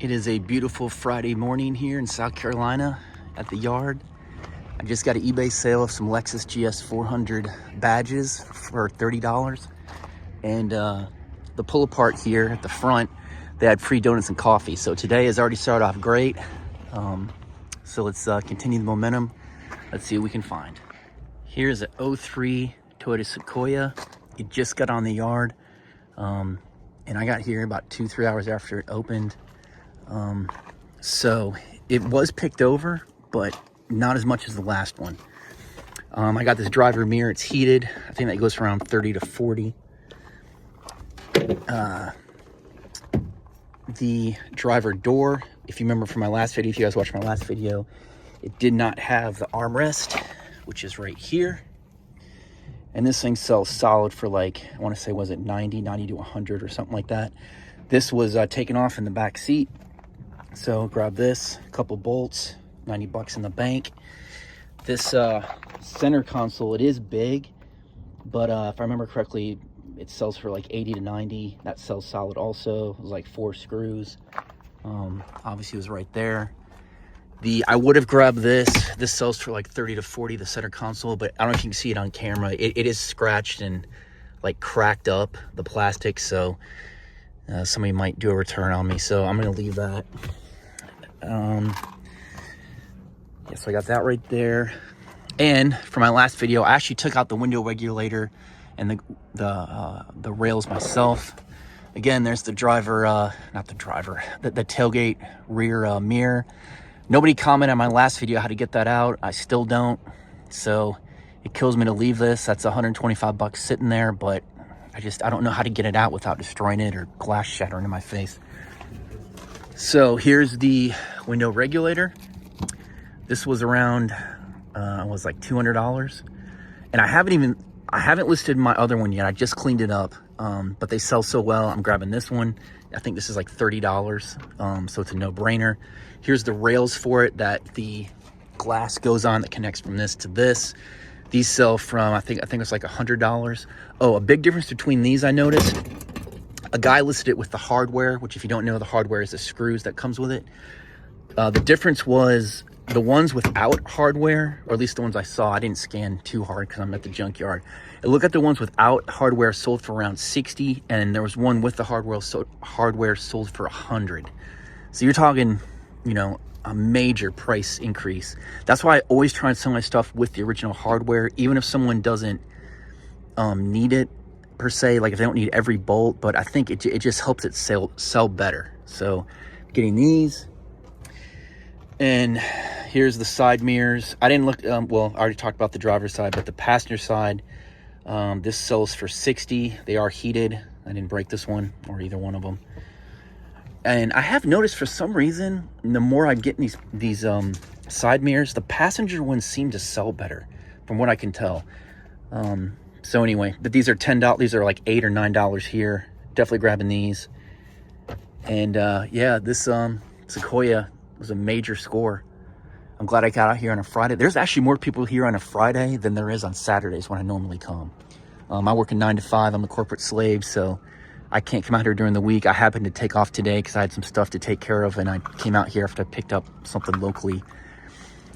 It is a beautiful Friday morning here in South Carolina at the yard. I just got an eBay sale of some Lexus GS 400 badges for $30. And the pull apart here at the front, they had free donuts and coffee. So today has already started off great. So let's continue the momentum. Let's see what we can find. Here's an 03 Toyota Sequoia. It just got on the yard. And I got here about 2-3 hours after it opened. So it was picked over, but not as much as the last one. I got this driver mirror, it's heated. I think that goes for around 30 to 40. The driver door, if you remember from my last video, if you guys watched my last video, it did not have the armrest, which is right here. And this thing sells solid for like, I want to say, was it 90 to 100 or something like that. This was taken off in the back seat. So grab this, a couple bolts, 90 bucks in the bank. This center console, it is big, but if I remember correctly, it sells for like 80 to 90. That sells solid also. It was like 4 screws. Obviously it was right there. I would have grabbed this. This sells for like 30 to 40, the center console, but I don't know if you can see it on camera. It is scratched and like cracked up, the plastic, so somebody might do a return on me, so I'm gonna leave that. Yeah, so I got that right there. And for my last video, I actually took out the window regulator and the rails myself. Again, there's the driver, not the driver, the tailgate rear mirror. Nobody commented on my last video how to get that out. I still don't. So it kills me to leave this. That's 125 bucks sitting there, but I don't know how to get it out without destroying it or glass shattering in my face. So here's the window regulator. This was around, was like $200. And I haven't listed my other one yet. I just cleaned it up, but they sell so well. I'm grabbing this one. I think this is like $30, so it's a no-brainer. Here's the rails for it that the glass goes on that connects from this to this. These sell from, I think it's like $100. Oh, a big difference between these I noticed. A guy listed it with the hardware, which if you don't know, the hardware is the screws that comes with it. The difference was the ones without hardware, or at least the ones I saw, I didn't scan too hard because I'm at the junkyard. Look at the ones without hardware sold for around 60, and there was one with the hardware sold for 100. So you're talking, you know, a major price increase. That's why I always try and sell my stuff with the original hardware, even if someone doesn't need it per se, like if they don't need every bolt, but I think it just helps it sell better. So getting these. And here's the side mirrors. I didn't look, well, I already talked about the driver's side, but the passenger side, this sells for 60. They are heated. I didn't break this one or either one of them. And I have noticed for some reason, the more I'm getting these side mirrors, the passenger ones seem to sell better from what I can tell. So anyway, but these are $10. These are like $8 or $9 here. Definitely grabbing these. And yeah, this Sequoia was a major score. I'm glad I got out here on a Friday. There's actually more people here on a Friday than there is on Saturdays when I normally come. I work a 9 to 5. I'm a corporate slave, so I can't come out here during the week. I happened to take off today because I had some stuff to take care of, and I came out here after I picked up something locally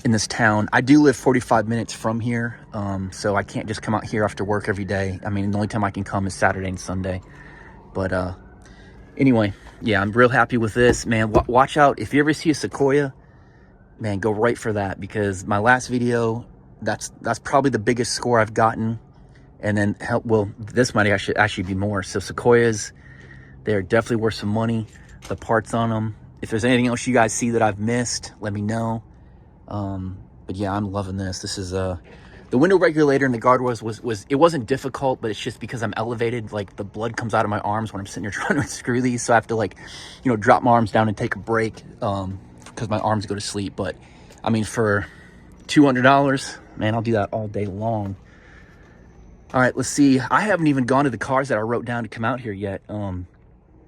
in this town. I do live 45 minutes from here, so I can't just come out here after work every day. I mean, the only time I can come is Saturday and Sunday. But anyway, yeah, I'm real happy with this, man. Watch out. If you ever see a Sequoia, man, go right for that, because my last video, that's probably the biggest score I've gotten. And then, well, this might actually be more. So Sequoias, they're definitely worth some money. The parts on them. If there's anything else you guys see that I've missed, let me know. But yeah, I'm loving this. This is the window regulator and the guardrails was it wasn't difficult, but it's just because I'm elevated, like the blood comes out of my arms when I'm sitting here trying to unscrew these, so I have to, like, you know, drop my arms down and take a break because my arms go to sleep. But I mean, for $200, man, I'll do that all day long. All right, let's see. I haven't even gone to the cars that I wrote down to come out here yet.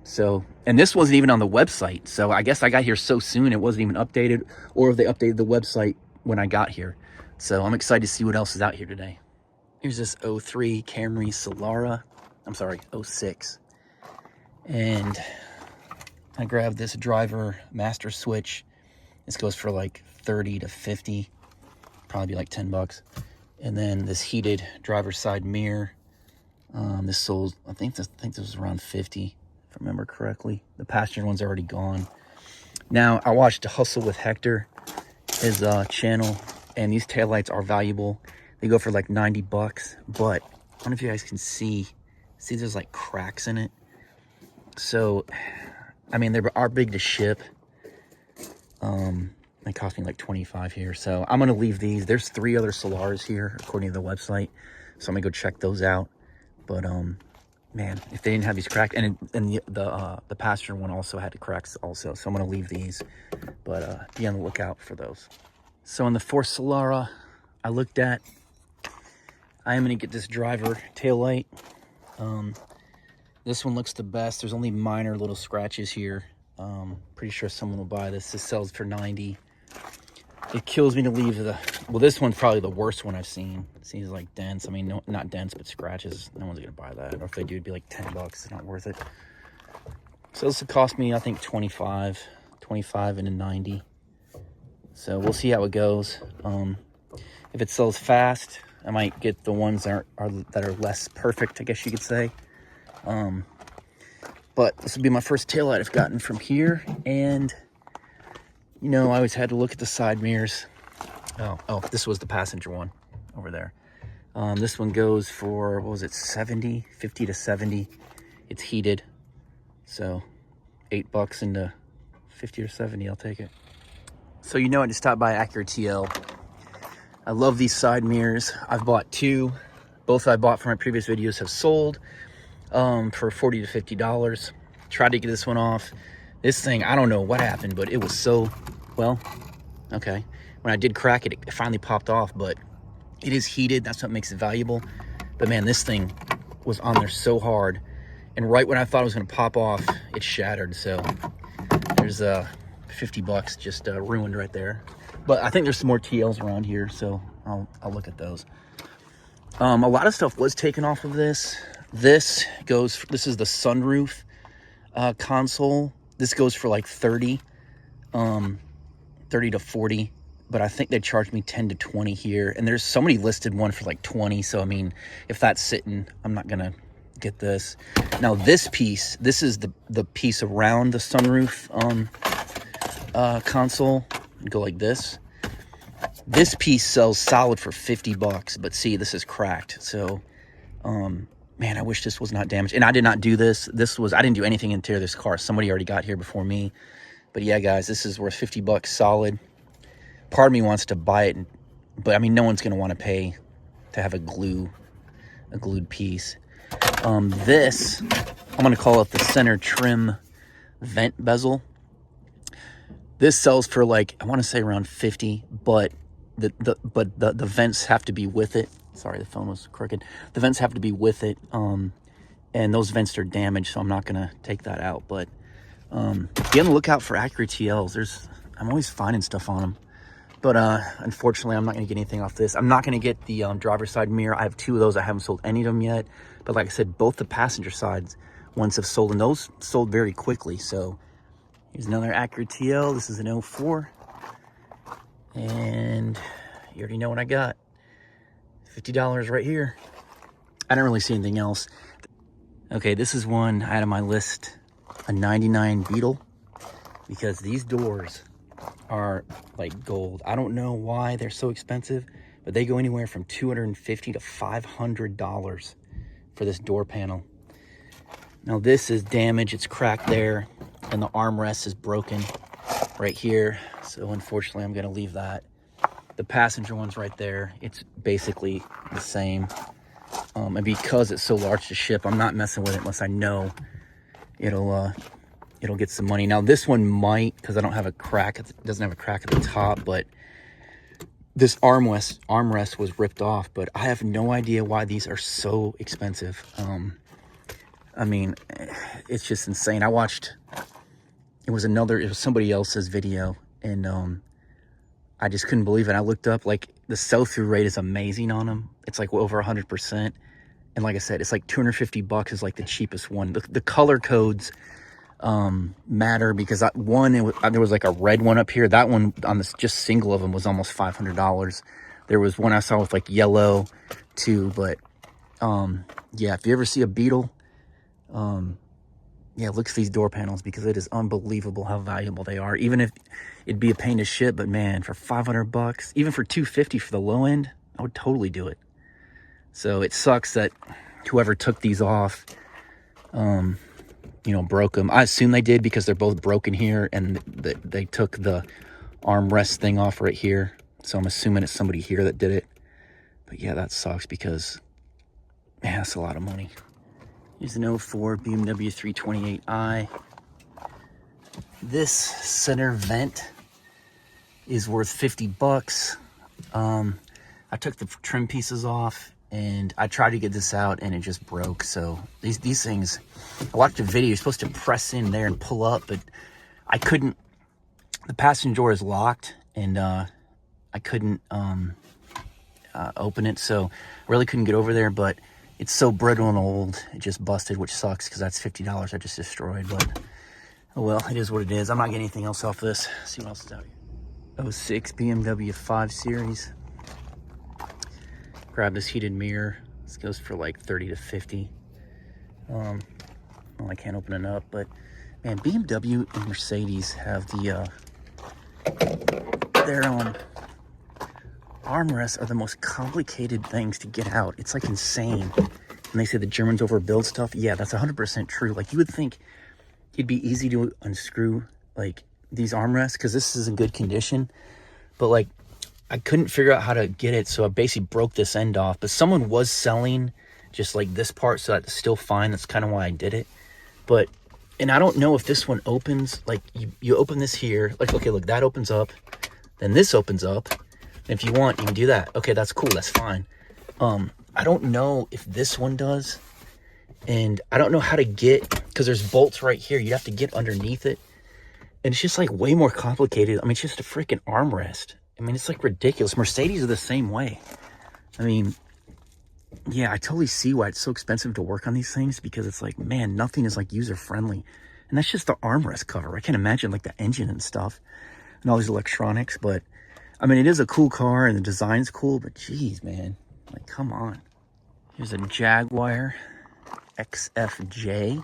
So, and this wasn't even on the website. So I guess I got here so soon it wasn't even updated, or if they updated the website when I got here. So I'm excited to see what else is out here today. Here's this 03 Camry Solara. I'm sorry, 06. And I grabbed this driver master switch. This goes for like 30 to 50, probably be like 10 bucks. And then this heated driver's side mirror. This sold, I think this was around 50, if I remember correctly. The passenger one's already gone. Now, I watched Hustle with Hector, his channel, and these taillights are valuable. They go for like 90 bucks, but I don't know if you guys can see there's like cracks in it. So, I mean, they are big to ship. They cost me like 25 here. So I'm going to leave these. There's 3 other Solaras here, according to the website. So I'm going to go check those out. But, man, if they didn't have these cracks, and the passenger one also had the cracks also. So I'm going to leave these, but be on the lookout for those. So in the 4 Solara I looked at, I am going to get this driver taillight. This one looks the best. There's only minor little scratches here. Pretty sure someone will buy this. This sells for 90. It kills me to leave well, this one's probably the worst one I've seen. It seems like dents. I mean, no, not dents, but scratches. No one's gonna buy that. Or if they do, it'd be like 10 bucks. It's not worth it. So this will cost me, I think, 25 and a 90. So we'll see how it goes. If it sells fast, I might get the ones that are less perfect, I guess you could say. But this will be my first taillight I've gotten from here. And, you know, I always had to look at the side mirrors. Oh, this was the passenger one over there. This one goes for, what was it, 50 to 70. It's heated. So, 8 bucks into 50 or 70, I'll take it. So, you know, I just stopped by Acura TL. I love these side mirrors. I've bought 2. Both I bought from my previous videos have sold. For $40 to $50. Tried to get this one off. This thing, I don't know what happened, but it was so, well, okay. When I did crack it, it finally popped off, but it is heated. That's what makes it valuable. But man, this thing was on there so hard. And right when I thought it was going to pop off, it shattered. So there's 50 bucks just ruined right there. But I think there's some more TLs around here, so I'll look at those. A lot of stuff was taken off of this. This is the sunroof console. This goes for like 30 to 40, but I think they charged me 10 to 20 here. And there's somebody listed one for like 20. So, I mean, if that's sitting, I'm not going to get this. Now, this is the piece around the sunroof console. Go like this. This piece sells solid for 50 bucks, but see, this is cracked. So, man, I wish this was not damaged. And I did not do this. I didn't do anything interior this car. Somebody already got here before me. But yeah, guys, this is worth 50 bucks solid. Part of me wants to buy it, but I mean, no one's going to want to pay to have a glued piece. This, I'm going to call it the center trim vent bezel. This sells for like, I want to say around 50, but the vents have to be with it. Sorry, the phone was crooked. The vents have to be with it, and those vents are damaged, so I'm not gonna take that out. But be on the lookout for Acura TLs. I'm always finding stuff on them, but unfortunately, I'm not gonna get anything off this. I'm not gonna get the driver's side mirror. I have 2 of those. I haven't sold any of them yet, but like I said, both the passenger sides ones have sold, and those sold very quickly. So here's another Acura TL. This is an 04, and you already know what I got. $50 right here. I don't really see anything else. Okay, this is one I had on my list, a 99 Beetle, because these doors are like gold. I don't know why they're so expensive, but they go anywhere from $250 to $500 for this door panel. Now this is damaged, it's cracked there, and the armrest is broken right here. So unfortunately, I'm gonna leave that. The passenger one's right there. It's basically the same. And because it's so large to ship, I'm not messing with it unless I know it'll get some money. Now this one might, because I don't have a crack. It doesn't have a crack at the top, but this armrest was ripped off. But I have no idea why these are so expensive. I mean, it's just insane. I watched. It was somebody else's video, and I just couldn't believe it. I looked up, like, the sell-through rate is amazing on them. It's like over 100%. And like I said, it's like 250 bucks is like the cheapest one. The color codes matter, because there was like a red one up here. That one on this just single of them was almost $500. There was one I saw with like yellow too, but yeah, if you ever see a Beetle, yeah, look at these door panels, because it is unbelievable how valuable they are. Even if it'd be a pain to ship, but man, for 500 bucks, even for 250 for the low end, I would totally do it. So it sucks that whoever took these off, you know, broke them. I assume they did, because they're both broken here, and they took the armrest thing off right here. So I'm assuming it's somebody here that did it. But yeah, that sucks, because man, that's a lot of money. Here's an 04 BMW 328i. This center vent is worth 50 bucks. I took the trim pieces off, and I tried to get this out, and it just broke. So these things, I watched a video, you're supposed to press in there and pull up, but I couldn't. The passenger door is locked, and I couldn't open it, so I really couldn't get over there. But it's so brittle and old, it just busted, which sucks, because that's $50 I just destroyed. But oh well, it is what it is. I'm not getting anything else off this. Let's see what else is out here. 06 BMW 5 Series. Grab this heated mirror. This goes for like 30 to 50. Well, I can't open it up, but man, BMW and Mercedes have their armrests are the most complicated things to get out. It's like insane. And they say the Germans overbuild stuff. Yeah, that's 100% true. Like, you would think it'd be easy to unscrew like these armrests, because this is in good condition, but like I couldn't figure out how to get it, so I basically broke this end off. But someone was selling just like this part, so that's still fine. That's kind of why I did it. But, and I don't know if this one opens, like you open this here, like, okay, look, that opens up, then this opens up. And if you want, you can do that. Okay, that's cool, that's fine. I don't know if this one does, and I don't know how to get, because there's bolts right here. You have to get underneath it, and it's just like way more complicated. I mean, it's just a freaking armrest. I mean, it's like ridiculous. Mercedes are the same way. I mean, yeah, I totally see why it's so expensive to work on these things, because it's like, man, nothing is like user friendly. And that's just the armrest cover. I can't imagine like the engine and stuff and all these electronics. But I mean, it is a cool car and the design's cool, but geez, man, like, come on. Here's a Jaguar XFJ.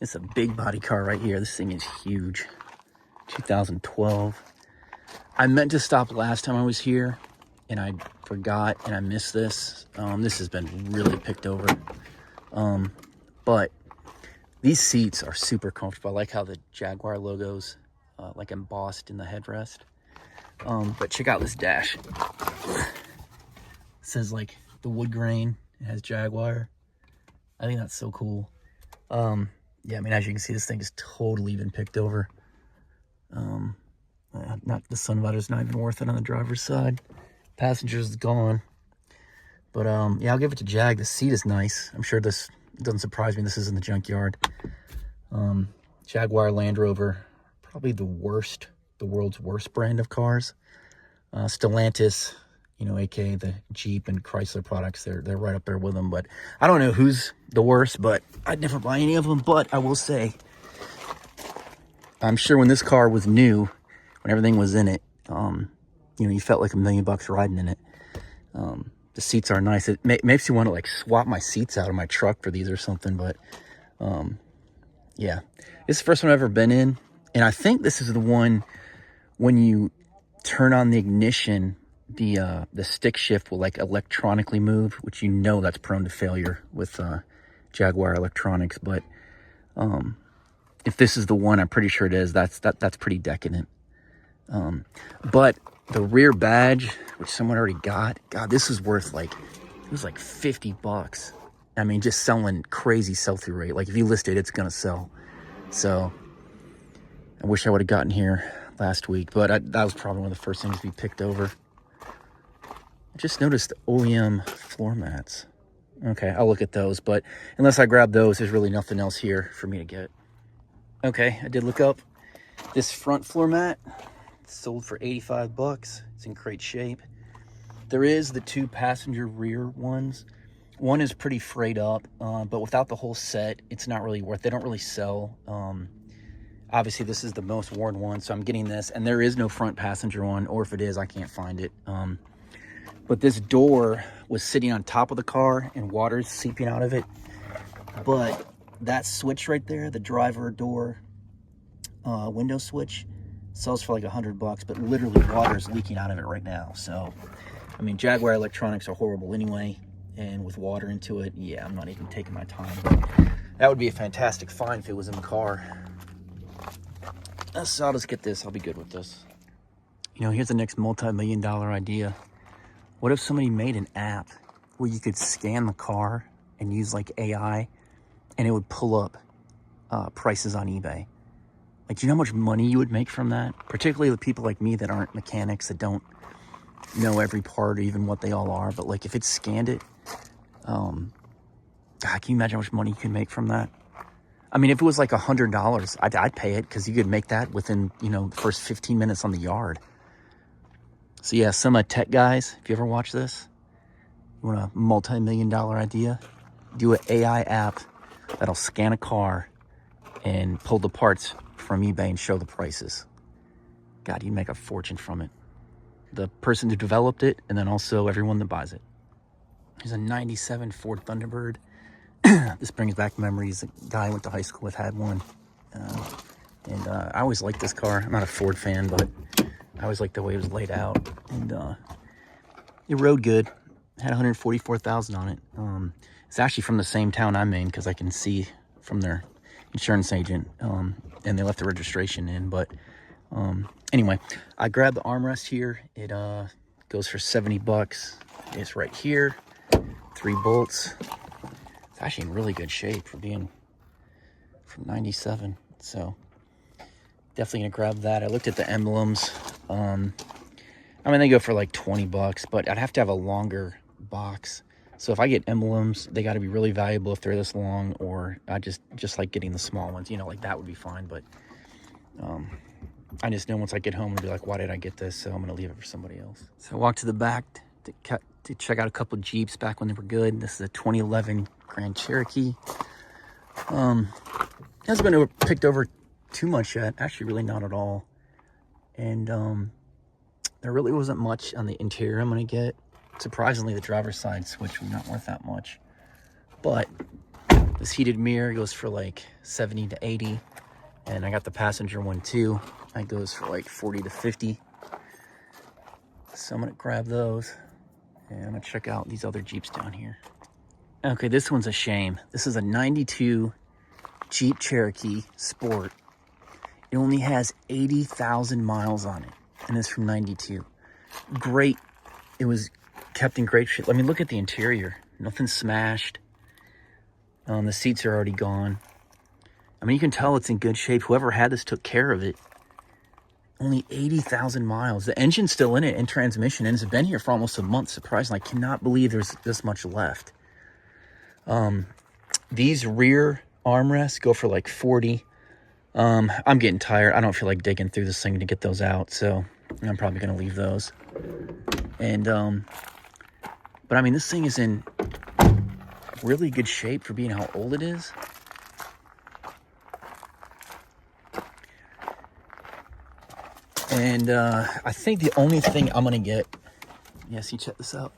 It's a big body car right here. This thing is huge. 2012. I meant to stop last time I was here, and I forgot, and I missed this. This has been really picked over. But these seats are super comfortable. I like how the Jaguar logo's like embossed in the headrest. But check out this dash. It says like the wood grain. It has Jaguar. I think that's so cool. Yeah, I mean, as you can see, this thing is totally been picked over. Not the sun visors, not even worth it on the driver's side. Passengers is gone. But yeah, I'll give it to Jag. The seat is nice. I'm sure this doesn't surprise me. This is in the junkyard. Jaguar, Land Rover, probably the world's worst brand of cars. Stellantis, you know, aka the Jeep and Chrysler products, they're right up there with them. But I don't know who's the worst, but I'd never buy any of them. But I will say, I'm sure when this car was new, when everything was in it, you know, you felt like $1 million riding in it. The seats are nice. It makes you want to like swap my seats out of my truck for these or something. But yeah, this is the first one I've ever been in, and I think this is the one when you turn on the ignition, the stick shift will like electronically move, which, you know, that's prone to failure with Jaguar electronics. But if this is the one, I'm pretty sure it is. That's pretty decadent. But the rear badge, which someone already got, God, this is worth like, it was like 50 bucks. I mean, just selling crazy sell-through rate. Like, if you list it, it's gonna sell. So I wish I would have gotten here last week, but that was probably one of the first things we picked over. I just noticed the OEM floor mats. Okay, I'll look at those, but unless I grab those, there's really nothing else here for me to get. Okay, I did look up this front floor mat. It's sold for 85 bucks. It's in great shape. There is the 2 passenger rear ones, One is pretty frayed up, but without the whole set, it's not really worth. They don't really sell. Obviously, this is the most worn one, so I'm getting this. And there is no front passenger one, or if it is, I can't find it. But this door was sitting on top of the car, and water's seeping out of it. But that switch right there, the driver door window switch, sells for like $100, but literally water's leaking out of it right now. So, I mean, Jaguar electronics are horrible anyway. And with water into it, yeah, I'm not even taking my time. But that would be a fantastic find if it was in the car. So I'll just get this. I'll be good with this. You know, here's the next multi-million-dollar idea. What if somebody made an app where you could scan the car and use like AI, and it would pull up prices on eBay? Like, do you know how much money you would make from that? Particularly the people like me that aren't mechanics, that don't know every part or even what they all are. But like, if it scanned it, God, can you imagine how much money you could make from that? I mean, if it was like $100, I'd pay it, because you could make that within, you know, the first 15 minutes on the yard. So yeah, some tech guys, if you ever watch this, you want a multi-million-dollar idea, do an AI app that'll scan a car and pull the parts from eBay and show the prices. God, you'd make a fortune from it. The person who developed it, and then also everyone that buys it. There's a 97 Ford Thunderbird. This brings back memories. A guy I went to high school with had one. I always liked this car. I'm not a Ford fan, but I always liked the way it was laid out. And it rode good. Had 144,000 on it. It's actually from the same town I'm in, because I can see from their insurance agent. And they left the registration in. But anyway, I grabbed the armrest here. It goes for $70. It's right here. 3 bolts. It's actually in really good shape for being from 97. So definitely gonna grab that. I looked at the emblems. I mean, they go for like $20, but I'd have to have a longer box. So if I get emblems, they got to be really valuable if they're this long, or I just like getting the small ones, you know, like that would be fine. But I just know once I get home and be like, why did I get this? So I'm gonna leave it for somebody else. So I walked to the back to check out a couple Jeeps back when they were good. This is a 2011 Grand Cherokee. Hasn't been picked over too much yet. Actually, really not at all. And there really wasn't much on the interior I'm gonna get. Surprisingly, the driver's side switch was not worth that much. But this heated mirror goes for like 70 to 80. And I got the passenger one too. That goes for like 40 to 50. So I'm gonna grab those. And I'm gonna check out these other Jeeps down here. Okay, this one's a shame. This is a 92 Jeep Cherokee Sport. It only has 80,000 miles on it, and it's from 92. Great. It was kept in great shape. Let me look at the interior. Nothing smashed. The seats are already gone. I mean, you can tell it's in good shape. Whoever had this took care of it. Only 80,000 miles. The engine's still in it, and transmission, and it's been here for almost a month. Surprisingly, I cannot believe there's this much left. These rear armrests go for like 40. I'm getting tired. I don't feel like digging through this thing to get those out, so I'm probably gonna leave those. And but I mean, this thing is in really good shape for being how old it is. And I think the only thing I'm gonna get, yeah, see, check this out,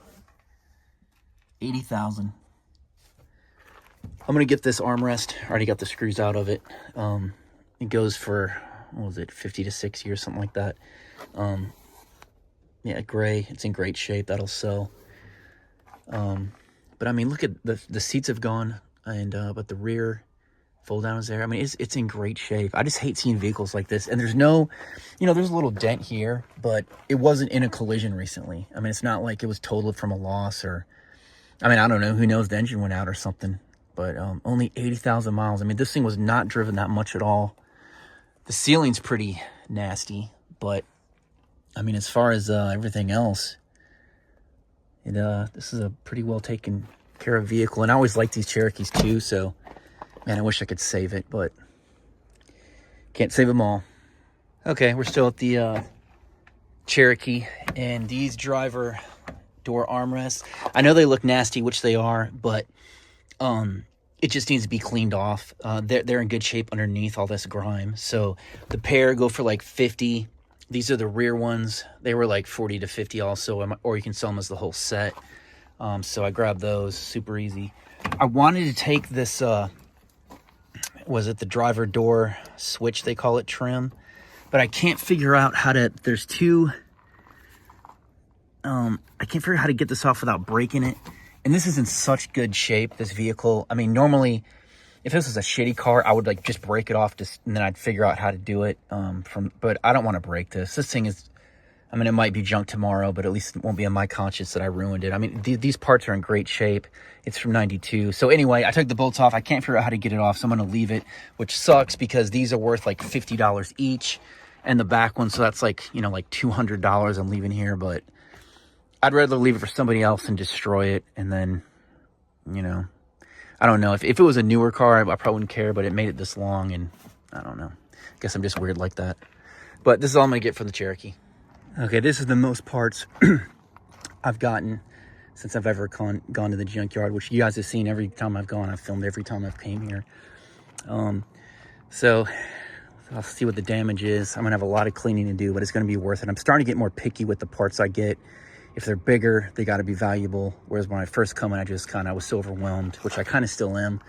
80,000. I'm gonna get this armrest. I already got the screws out of it. It goes for, what was it, 50 to 60 or something like that. Yeah, gray. It's in great shape. That'll sell. But I mean, look at the seats have gone, and but the rear fold down is there. I mean, it's in great shape. I just hate seeing vehicles like this. And there's no, you know, there's a little dent here, but it wasn't in a collision recently. I mean, it's not like it was totaled from a loss, or, I mean, I don't know. Who knows? The engine went out or something. But only 80,000 miles. I mean, this thing was not driven that much at all. The ceiling's pretty nasty, but I mean, as far as everything else, this is a pretty well taken care of vehicle. And I always like these Cherokees too, so man, I wish I could save it, but can't save them all. Okay, we're still at the Cherokee, and these driver door armrests. I know they look nasty, which they are, but it just needs to be cleaned off. They're in good shape underneath all this grime. So the pair go for like 50. These are the rear ones. They were like 40 to 50 also, or you can sell them as the whole set. So I grabbed those, super easy. I wanted to take this, was it the driver door switch, they call it, trim, but I can't figure out how to, there's two, I can't figure out how to get this off without breaking it. And this is in such good shape, this vehicle. I mean, normally, if this was a shitty car, I would like just break it off, and then I'd figure out how to do it. But I don't want to break this. This thing is, I mean, it might be junk tomorrow, but at least it won't be on my conscience that I ruined it. I mean, these parts are in great shape. It's from 92. So anyway, I took the bolts off. I can't figure out how to get it off, so I'm going to leave it, which sucks because these are worth like $50 each. And the back one, so that's like, you know, like $200 I'm leaving here, but I'd rather leave it for somebody else and destroy it. And then, you know, I don't know. If it was a newer car, I probably wouldn't care, but it made it this long, and I don't know. I guess I'm just weird like that. But this is all I'm going to get for the Cherokee. Okay, this is the most parts I've gotten since I've ever gone to the junkyard, which you guys have seen every time I've gone. I've filmed every time I've came here. So I'll see what the damage is. I'm going to have a lot of cleaning to do, but it's going to be worth it. I'm starting to get more picky with the parts I get. If they're bigger, they got to be valuable. Whereas when I first come in, I was so overwhelmed, which I kind of still am.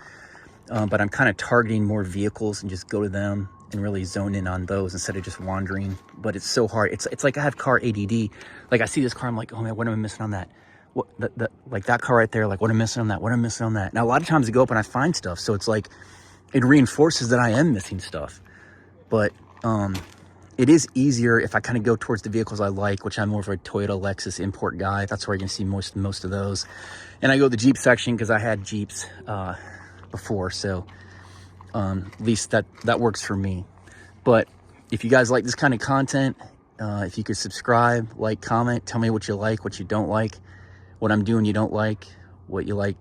But I'm kind of targeting more vehicles and just go to them and really zone in on those instead of just wandering. But it's so hard. It's like I have car ADD. Like I see this car, I'm like, oh man, what am I missing on that? What like that car right there? Like what am I missing on that? What am I missing on that? Now a lot of times I go up and I find stuff, so it's like it reinforces that I am missing stuff. But it is easier if I kind of go towards the vehicles I like, which I'm more of a Toyota Lexus import guy. That's where you can see most of those. And I go to the Jeep section because I had Jeeps before, so at least that works for me. But if you guys like this kind of content, if you could subscribe, like, comment, tell me what you like, what you don't like, what I'm doing you don't like, what you like,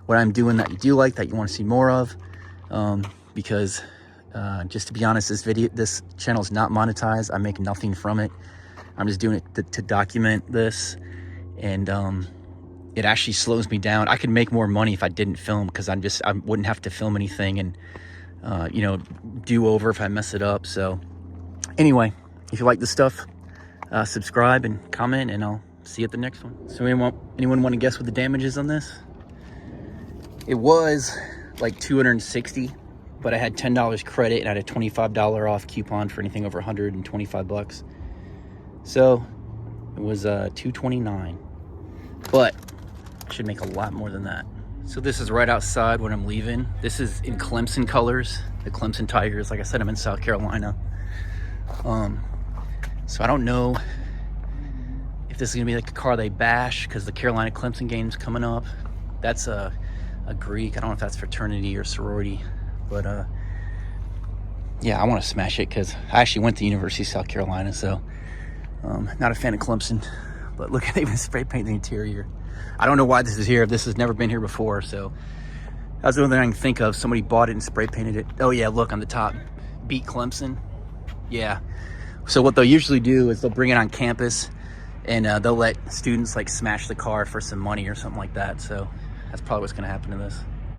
what I'm doing that you do like, that you want to see more of, because just to be honest, this channel is not monetized. I make nothing from it. I'm just doing it to document this, and it actually slows me down. I could make more money if I didn't film, because I wouldn't have to film anything and you know, do over if I mess it up. So anyway, if you like this stuff, subscribe and comment, and I'll see you at the next one. So anyone want to guess what the damage is on this? It was like $260. But I had $10 credit and I had a $25 off coupon for anything over $125. So it was $229. But I should make a lot more than that. So this is right outside when I'm leaving. This is in Clemson colors, the Clemson Tigers. Like I said, I'm in South Carolina. So I don't know if this is gonna be like a car they bash, because the Carolina Clemson game's coming up. That's a Greek. I don't know if that's fraternity or sorority. But yeah, I want to smash it because I actually went to the University of South Carolina, so not a fan of Clemson. But look, they even spray paint the interior. I don't know why this is here. This has never been here before, so that's the only thing I can think of. Somebody bought it and spray painted it. Oh yeah, look on the top, beat Clemson. Yeah. So what they'll usually do is they'll bring it on campus, and they'll let students like smash the car for some money or something like that. So that's probably what's going to happen to this.